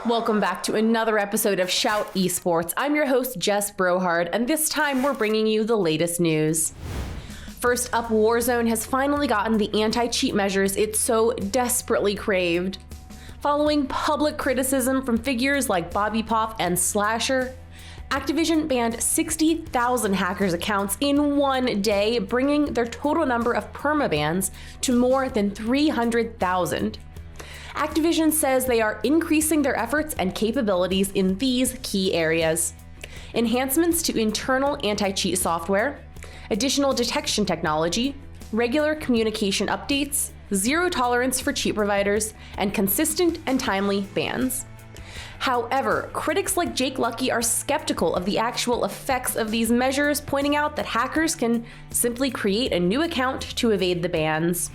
Welcome back to another episode of Shout Esports. I'm your host, Jess Brohard, and this time we're bringing you the latest news. First up, Warzone has finally gotten the anti-cheat measures it so desperately craved. Following public criticism from figures like Bobby Pop and Slasher, Activision banned 60,000 hackers' accounts in one day, bringing their total number of permabans to more than 300,000. Activision says they are increasing their efforts and capabilities in these key areas: enhancements to internal anti-cheat software, additional detection technology, regular communication updates, zero tolerance for cheat providers, and consistent and timely bans. However, critics like Jake Lucky are skeptical of the actual effects of these measures, pointing out that hackers can simply create a new account to evade the bans.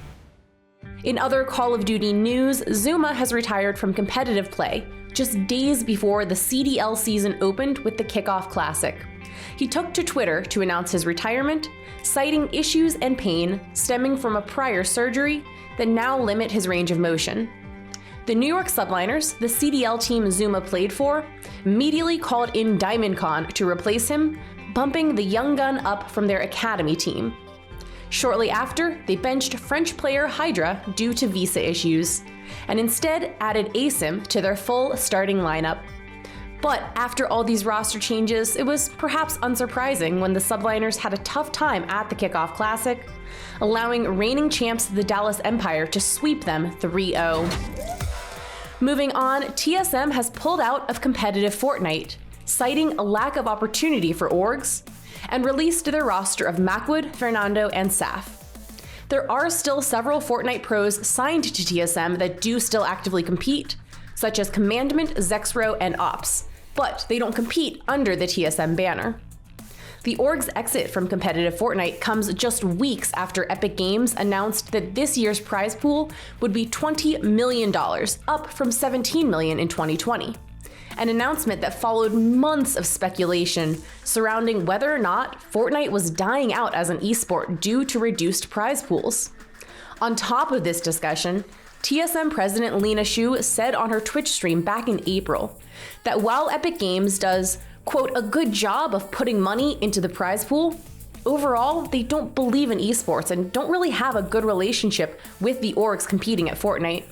In other Call of Duty news, Zuma has retired from competitive play, just days before the CDL season opened with the Kickoff Classic. He took to Twitter to announce his retirement, citing issues and pain stemming from a prior surgery that now limit his range of motion. The New York Subliners, the CDL team Zuma played for, immediately called in DiamondCon to replace him, bumping the young gun up from their academy team. Shortly after, they benched French player Hydra due to visa issues, and instead added Asim to their full starting lineup. But after all these roster changes, it was perhaps unsurprising when the Subliners had a tough time at the Kickoff Classic, allowing reigning champs the Dallas Empire to sweep them 3-0. Moving on, TSM has pulled out of competitive Fortnite, citing a lack of opportunity for orgs, and released their roster of Macwood, Fernando, and Saf. There are still several Fortnite pros signed to TSM that do still actively compete, such as Commandment, Zexro, and Ops, but they don't compete under the TSM banner. The org's exit from competitive Fortnite comes just weeks after Epic Games announced that this year's prize pool would be $20 million, up from $17 million in 2020. An announcement that followed months of speculation surrounding whether or not Fortnite was dying out as an esport due to reduced prize pools. On top of this discussion, TSM president Lena Xu said on her Twitch stream back in April that while Epic Games does, quote, a good job of putting money into the prize pool, overall, they don't believe in esports and don't really have a good relationship with the orgs competing at Fortnite.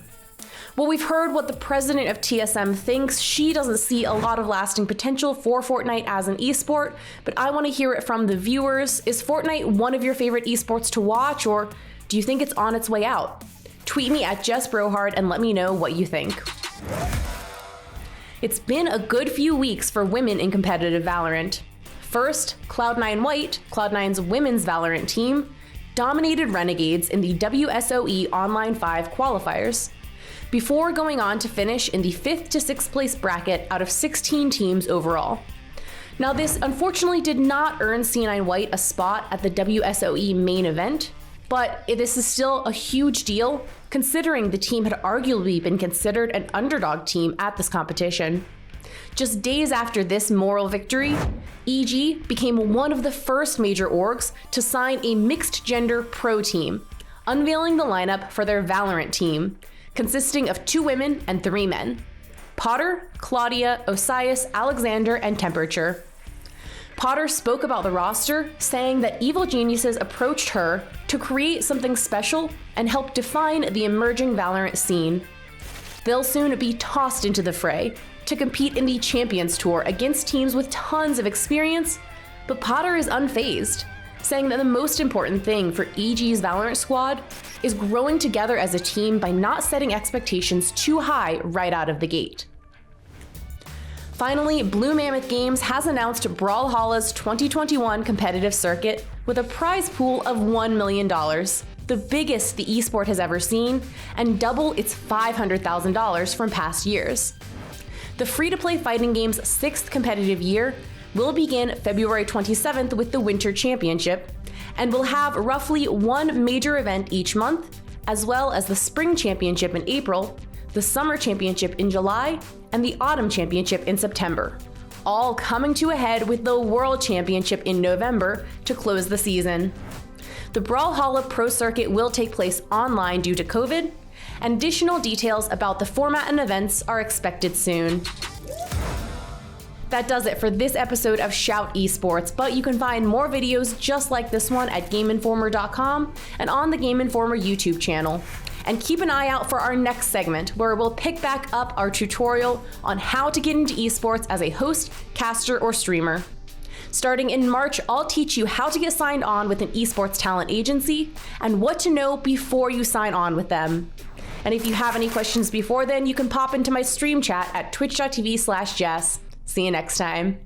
Well, we've heard what the president of TSM thinks. She doesn't see a lot of lasting potential for Fortnite as an esport, but I want to hear it from the viewers. Is Fortnite one of your favorite esports to watch, or do you think it's on its way out? Tweet me at Jess Brohard and let me know what you think. It's been a good few weeks for women in competitive Valorant. First, Cloud9 White, Cloud9's women's Valorant team, dominated Renegades in the WSOE Online 5 qualifiers, before going on to finish in the 5th to 6th place bracket out of 16 teams overall. Now, this unfortunately did not earn C9 White a spot at the WSOE main event, but this is still a huge deal considering the team had arguably been considered an underdog team at this competition. Just days after this moral victory, EG became one of the first major orgs to sign a mixed-gender pro team, unveiling the lineup for their Valorant team, consisting of 2 women and 3 men: Potter, Claudia, Osias, Alexander, and Temperature. Potter spoke about the roster, saying that evil geniuses approached her to create something special and help define the emerging Valorant scene. They'll soon be tossed into the fray to compete in the Champions Tour against teams with tons of experience, but Potter is unfazed, saying that the most important thing for EG's Valorant squad is growing together as a team by not setting expectations too high right out of the gate. Finally, Blue Mammoth Games has announced Brawlhalla's 2021 competitive circuit with a prize pool of $1 million, the biggest the esport has ever seen, and double its $500,000 from past years. The free-to-play fighting game's 6th competitive year will begin February 27th with the Winter Championship, and will have roughly one major event each month, as well as the Spring Championship in April, the Summer Championship in July, and the Autumn Championship in September, all coming to a head with the World Championship in November to close the season. The Brawlhalla Pro Circuit will take place online due to COVID, and additional details about the format and events are expected soon. That does it for this episode of Shout Esports, but you can find more videos just like this one at GameInformer.com and on the Game Informer YouTube channel. And keep an eye out for our next segment, where we'll pick back up our tutorial on how to get into esports as a host, caster, or streamer. Starting in March, I'll teach you how to get signed on with an esports talent agency and what to know before you sign on with them. And if you have any questions before then, you can pop into my stream chat at twitch.tv/Jess. See you next time.